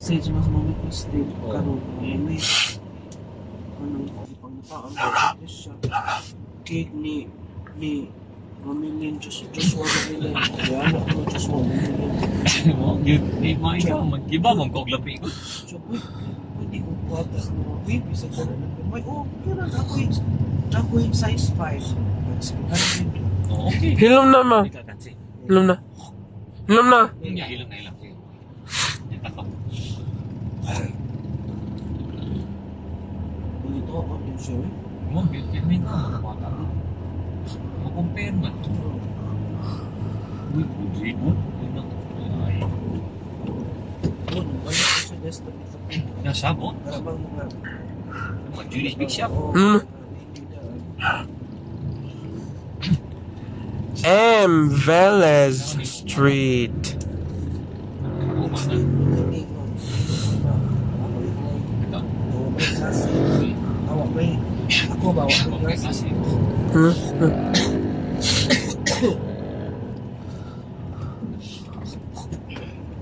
message mas mamit mistake Oo. karon mamit anong pangtaon ko siya cake ni Mamilin Joshua Mamilin kaya anak ko Joshua Mamilin Mo, di maigaw, mag-iba, magkoglapi ko. so pwede kong kuwata sa mga baby sa kanan ng may kaya ako'y size 5 Oh, okay. Hilom na ma. Hindi ka kansi. Hilom na. Hilom na. Hindi, ilang na ilang. Sige. Hindi, tato. ito ako din siya Mo, may ka, bata. Mag-compare man. Uy, budri mo. Uy, ay. yun balik ko sa desktop ito Nasabot. karabang mga Mag-Julius Big Shop. M. Velez Street. Oo, man. Ito. Ako ba? Okay, kasi.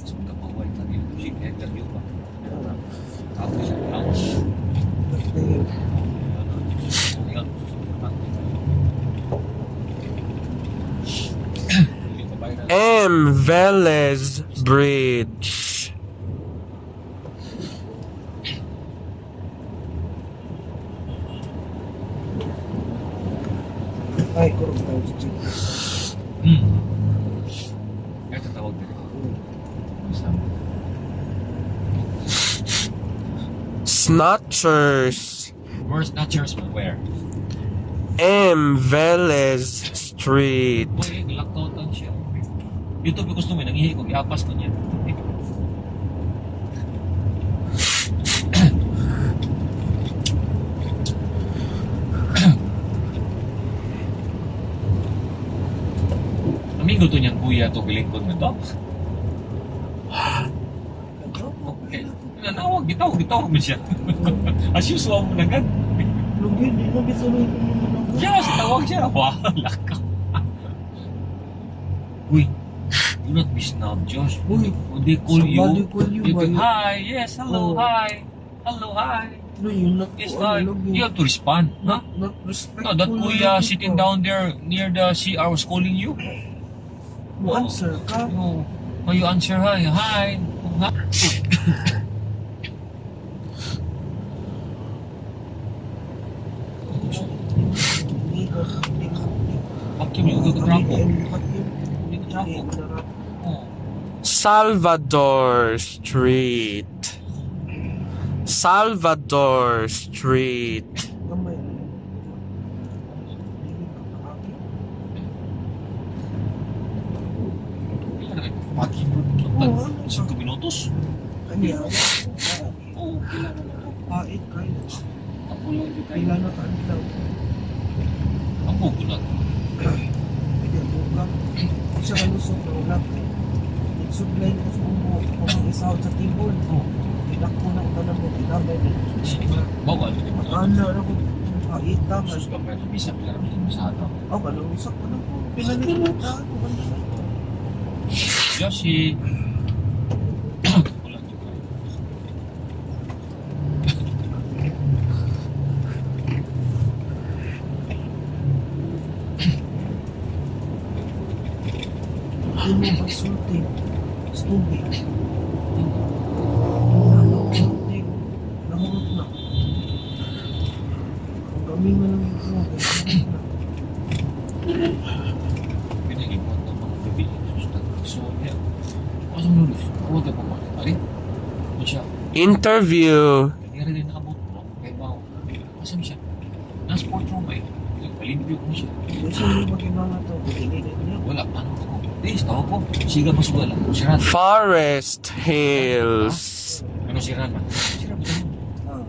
So, kapaway na yung music interview ba? Tapos siya lang. M. Velez Bridge. Ay, kurang tayo si Chick. Ito tawag din. Snatchers. Where's Natchers mo? Where? M. Velez Street. Boy, lockdown lang siya. YouTube gusto mo, nangihi ko, iapas ko niya. Amigo to niyang kuya to bilingkod mo to. Okay. Gitawag mo siya. As usual mo na gan. Lugin, di na bituloy ko naman ako. Siya, tawag siya. Wala ka. Uy, do not be snub, Josh. Uy, They call you. somebody call you, can, man. hi, yes, hello, Oh. hi. Hello, hi. No, yun na Yes, ko, hi. You have to respond. Huh? Not respectful. No, that kuya sitting down there near the CR was calling you. Mo answer ka. No. Oh, you answer hi. Hi. Hi. Bakit mo yung trapo? Hindi ko trapo. Oh. Salvador Street. Salvador Street. Bakit mo? 5 minutos? Kanya, Oo, kailangan na to. pait kayo. Ako lang yung kailangan. Kailan na kanila. Ako gulat. Pwede buka. Siya kalusok na ulap. Nagsublay ko sa bumo. Kung isahod sa tibol. Oh. Inak ko na utanan mo. Inamay na. Sige ba? Bawal. Ano na ko. Paita ka. Sus ka pa. Bisa pala rin sa ato. Oh, kalusok ko na po. Pinalimutan ko. Yoshi. Kulang yung kayo. Hindi mo pasulti. Stubi. Namurot na. Kami nga lang yung mga. Pinag-ipon ng mga gabi. Sustan. So, yeah. Kasi nulis. Huwag ka pa mga. Ari? Ano siya? Interview. Hindi rin nakabot. Kaya ba ako? Asan siya? Nasa sport room eh. Palibig ko siya. Gusto nyo magkimanga to. Bigilin niyo. Wala. Ano ako? Please, tawag ko. Siga mas wala. Siran. Forest Hills. Ano siran man? Siran ba? Ah.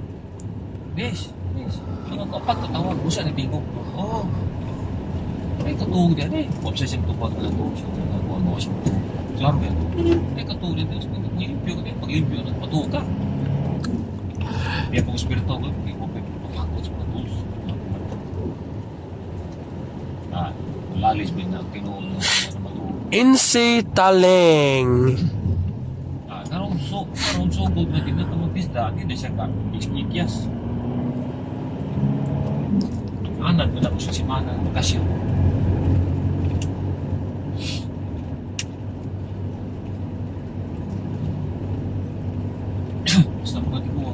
Yes. Yes. Ano ka? Pagkatawag. Busa na tingko. Oo. Ay, katuog din eh. Obsession to pag ano. Siya ano siya. Klaro yan. Ay, katuog din. Pag-limpyo ka. Pag-limpyo na. Patuog ka. Kaya pag spirito ko. Hindi ko pagkakot sa mga tools. Lalis ba na kinuha na matuog. Insi Taleng. Narong Parang sugod na din na tumagtisda, hindi na siya ikikyas. Anad mo na ko sa simana, bakasyon. Basta mo ko.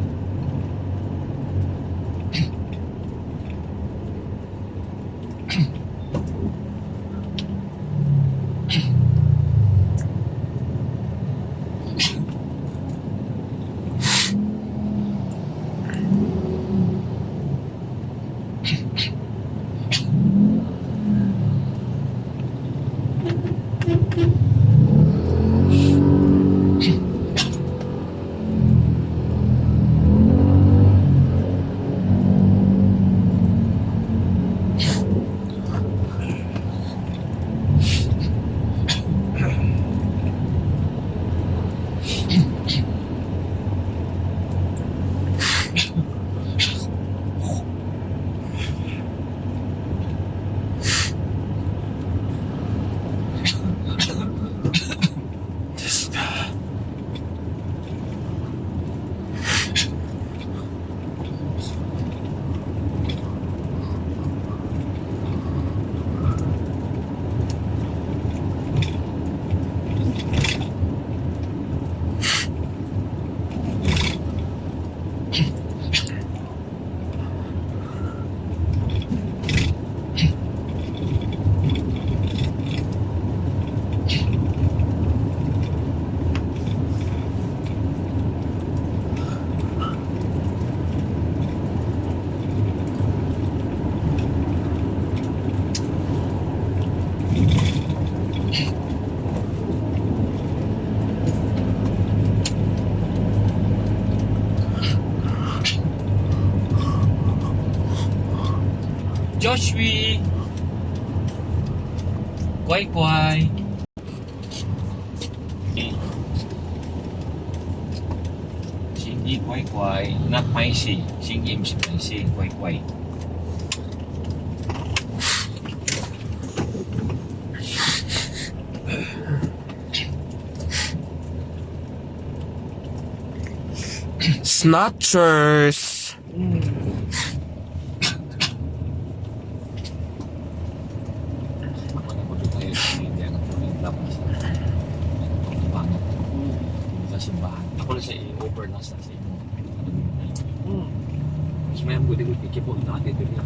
Joshua! Kway-kway! Shingi kway-kway, not maisi. Shingi msi maisi, kway-kway. Snatchers. Sa simbahan. Ako lang siya i-over na sa inyo. Mas may ang gudi-gudi, kipon natin ito.